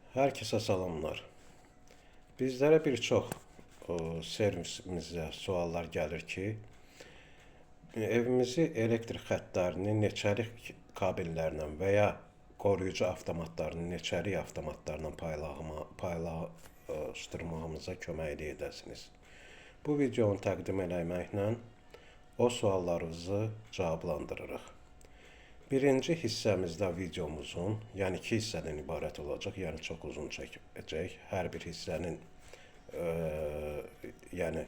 Herkese salamlar. Bizlərə bir çox servisimizə suallar gəlir ki, evimizi elektrik xəttlərinin neçəlik kabellərlə və ya qoruyucu avtomatlarının neçəlik avtomatlarla paylaşdırmağımıza kömək edəsiniz. Bu videonu təqdim eləməklə o suallarınızı cavablandırırıq. Birinci hissəmizdə videomuzun, yəni 2 hissədən ibarət olacaq, yəni çox uzun çəkəcək. Hər bir hissənin, yəni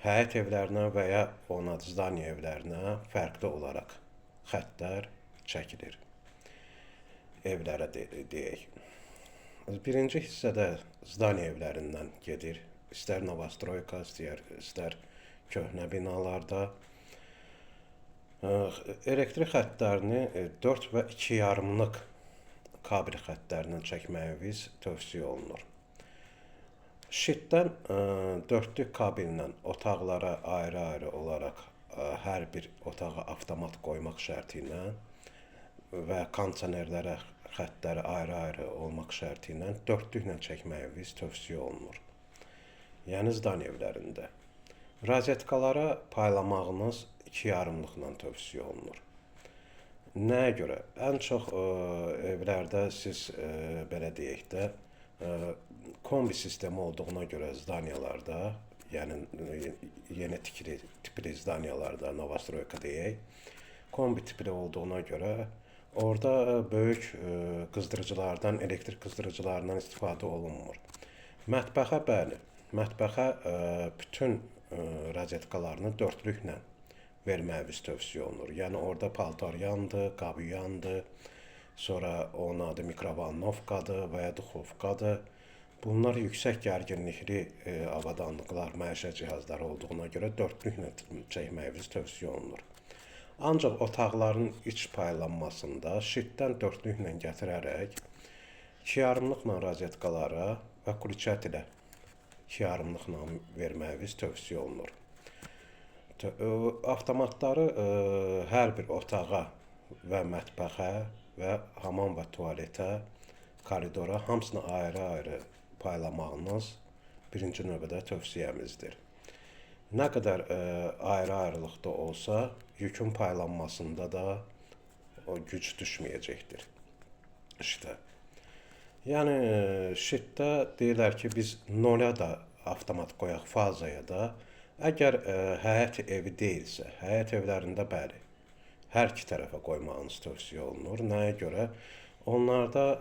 həyət evlərinə və ya zdaniya evlərinə fərqli olaraq xəttlər çəkilir. Evlərə deyək. Birinci hissədə zdaniya evlərindən gedir. İstər novastroyka, istər köhnə binalarda. Elektrik xəttlərini 4 və 2,5-lıq kabel xəttlərindən çəkməyiniz tövsiyə olunur. Şitdən 4-lük kabellə otaqlara ayrı-ayrı olaraq hər bir otağa avtomat qoymaq şərti ilə və kondisionerlərə xəttləri ayrı-ayrı olmaq şərti ilə 4-lüklə çəkməyiniz tövsiyə olunur. Yəni zdaniya evlərində. Rozetkalara paylamağınız 2,5-lıqla tövsiyə olunur. Nəyə görə? Ən çox evlərdə siz, belə deyək də, kombi sistemi olduğuna görə zdaniyalarda, yəni yeni tipli zdaniyalarda, novastroyka deyək, kombi tipli olduğuna görə orada böyük qızdırıcılardan, elektrik qızdırıcılarından istifadə olunmur. Mətbəxə bəli, mətbəxə bütün rozetkalarını 4-lüklə verməyiniz tövsiyə olunur. Yəni orada paltar yandı, qabı yandı, sonra onun adı mikrovalnovkadır və ya duxovkadır. Bunlar yüksək gərginlikli avadanlıqlar, məişət cihazları olduğuna görə 4-lüklə çəkməyiniz tövsiyə olunur. Ancaq otaqların iç paylanmasında şitdən 4-lüklə gətirərək 2,5-lıqla rozetkalara və kulçət ilə 2,5-lıqla verməyiniz tövsiyə olunur. Avtomatları hər bir otağa və mətbəxə və hamam və tualetə, koridora hamısını ayrı-ayrı paylamağınız birinci növbədə tövsiyəmizdir. Nə qədər ayrı-ayrılıqda olsa, yükün paylanmasında da o güc düşməyəcəkdir şitə. Yəni şitdə deyirlər ki, biz 0-a da avtomat qoyaq, fazaya da. Əgər həyət evi deyilsə, həyət evlərində bəli, hər iki tərəfə qoymağınız tövsiyə olunur. Nəyə görə? Onlarda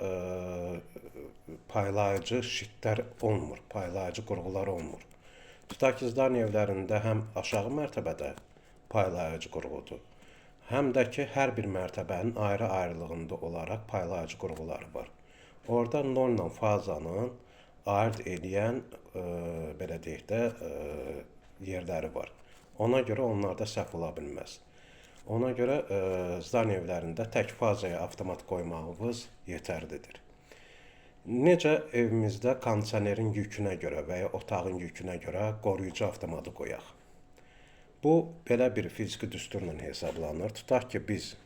paylayıcı şitlər olmur, paylayıcı qurğular olmur. Tutaq ki, zdaniya evlərində həm aşağı mərtəbədə paylayıcı qurğudur, həm də ki, hər bir mərtəbənin ayrı-ayrılığında olaraq paylayıcı qurğuları var. Orada 0 ilə fazanın ayırt edən, belə deyək də, yerləri var. Ona görə onlarda səhv ola bilməz. Ona görə zdaniya evlərində tək fazaya avtomat qoymağınız yetərlidir. Necə evimizdə kondisionerin yükünə görə və ya otağın yükünə görə qoruyucu avtomatı qoyaq? Bu, belə bir fiziki düsturla hesablanır. Tutaq ki, biz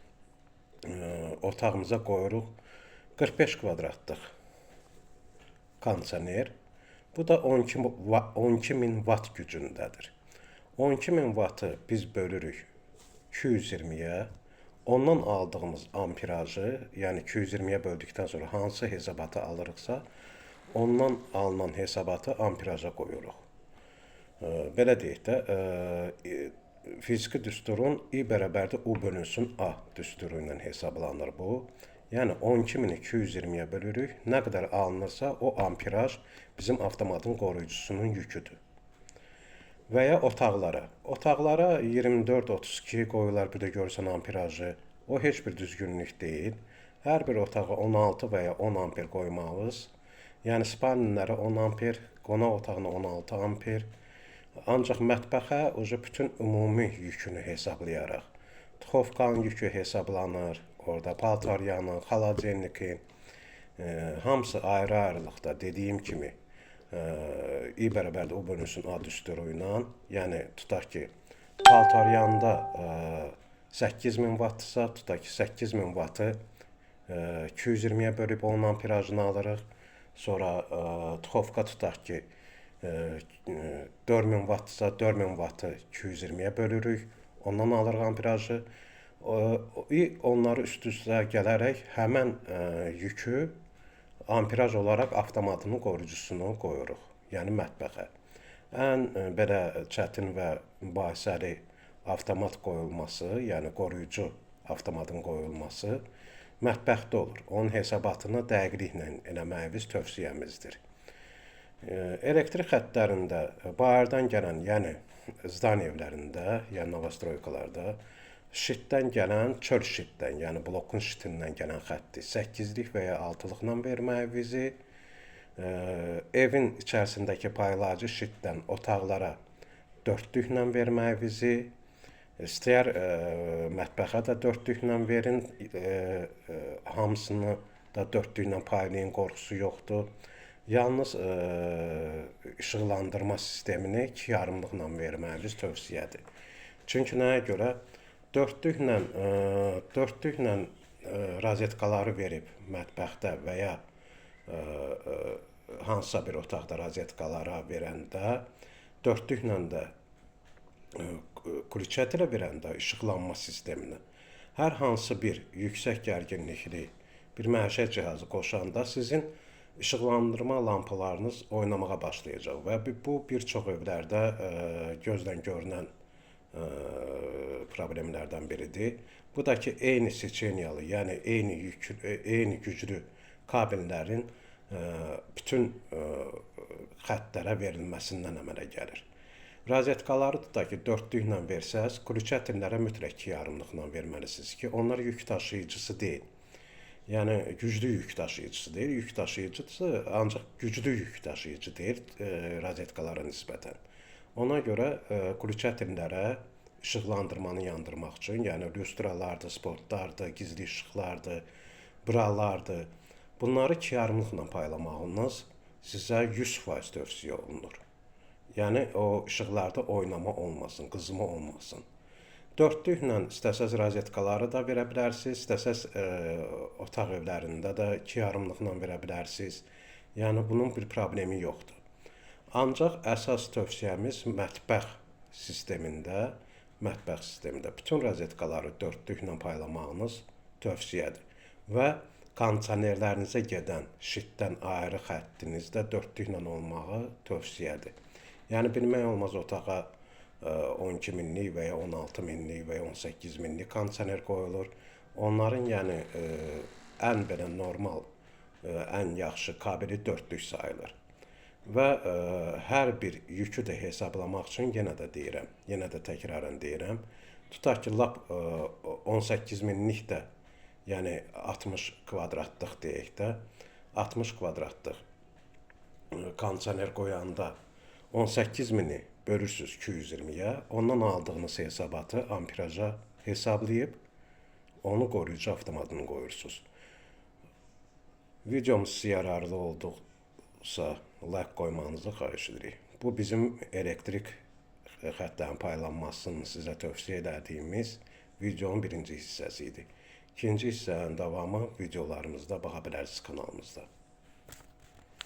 otağımıza qoyuruq 45 kvadratlıq kondisioner. Bu da 12.000 watt gücündədir. 12.000 wattı biz bölürük 220-yə. Ondan aldığımız amperajı, yəni 220-yə böldükdən sonra hansı hesabatı alırıqsa, ondan alınan hesabatı amperaja qoyuruq. Belə deyək də, fiziki düsturun I bərabərdir U bölünsün A düsturu ilə hesablanır bu. Yəni 12.000-i 220-yə bölürük, nə qədər alınırsa o amperaj bizim avtomatın qoruyucusunun yüküdür. Və ya otaqlara. Otaqlara 24-32 qoyular, bir də görürsən amperajı. O heç bir düzgünlük deyil. Hər bir otağa 16 və ya 10 amper qoymağınız, yəni spalninlərə 10 amper, qonaq otağına 16 amper, ancaq mətbəxə bütün ümumi yükünü hesablayaraq. Duxovkanın yükü hesablanır, orada paltaryanın, xaladelnikin, hamısı ayrı-ayrılıqda dediyim kimi I bərabərdir U bölünsün A düsturu ilə, yəni tutaq ki, paltaryanda 8000 wattdırsa, tutaq ki, 8000 wattı 220-yə bölüb onun amperajını alırıq. Sonra tuxovka tutaq ki, 4000 wattsa 4000 wattı 220-yə bölürük. Ondan alırıq amperajı. Onları üst-üstə gələrək həmən yükü amperaj olaraq avtomatının qoruyucusunu qoyuruq. Yəni mətbəxə. Ən belə çətin və mübahisəli avtomat qoyulması, yəni qoruyucu avtomatın qoyulması mətbəxdə olur. Onun hesabatını dəqiqliklə eləməyimiz tövsiyəmizdir. Elektrik xəttlərində bayırdan gələn, yəni zdan evlərində, yəni novostroykalarda şitdən gələn, çöl şitdən, yəni blokun şitindən gələn xətti 8-lik və ya 6-lıqla verməyimizi, evin içərisindəki paylayıcı şitdən otaqlara 4-lüklə verməyimizi, istəyər mətbəxə də 4-lüklə verin, hamısını da 4-lüklə paylayın, qorxusu yoxdur. Yalnız işıqlandırma sistemini 2,5-lıqla verməyimiz tövsiyədir. Çünki nəyə görə? 4-lüklə rozetkaları verib mətbəxdə və ya hansısa bir otaqda rozetkalara verəndə, 4-lüklə də kulçətlə verəndə işıqlanma sisteminə hər hansı bir yüksək gərginlikli bir məişət cihazı qoşanda sizin işıqlandırma lampalarınız oynamağa başlayacaq və bu bir çox evlərdə gözdən görünən problemlərdən biridir. Bu da ki, eyni seçenyalı, yəni eyni güclü kabellərin bütün xəttlərə verilməsindən əmələ gəlir. Rozetkaları da ki, 4-lüklə versəz, kulçətinlərə mütləq 2,5-lıqla verməlisiniz ki, onlar yük daşıyıcısı deyil. Yəni güclü yük daşıyıcısı deyil, yük daşıyıcısı ancaq güclü yük daşıyıcı deyil rozetkalara nisbətən. Ona görə kulçətinlərə işıqlandırmanı yandırmaq üçün, yəni lüstralardır, spotlardır, gizli işıqlardır, bralardır, bunları 2,5-lıqla paylamağınız sizə 100% tövsiyə olunur. Yəni o işıqlarda oynama olmasın, qızma olmasın. 4-lüklə istəsəz rozetkaları da verə bilərsiniz, istəsəz otaq evlərində də 2,5-lıqla verə bilərsiniz. Yəni bunun bir problemi yoxdur. Ancaq əsas tövsiyəmiz mətbəx sistemində bütün rozetkaları 4-lüklə paylamağınız tövsiyədir. Və kondisionerlərinizə gedən şitdən ayrı xəttinizdə 4-lüklə olmağı tövsiyədir. Yəni bilmək olmaz otağa 12 minlik və ya 16 minlik və ya 18 minlik kondisioner qoyulur. Onların yəni ən belə normal, ən yaxşı kabeli 4-lük sayılır. Və hər bir yükü də hesablamaq üçün yenə də təkrarən deyirəm, tutaq ki, lap 18 minlik də, yəni 60 kvadratlıq deyək də, 60 kvadratlıq kondisioner qoyanda 18 mini bölürsünüz 220-yə, ondan aldığınız hesabatı amperaja hesablayıb, onu qoruyucu avtomatını qoyursunuz. Videomuz sizə yararlı olduqsa, like qoymanızı xahiş edirik. Bu bizim elektrik xətlərin paylanmasını sizə tövsiyə edədiyimiz videonun birinci hissəsi idi. İkinci hissənin davamı videolarımızda baxa bilərsiniz kanalımızda.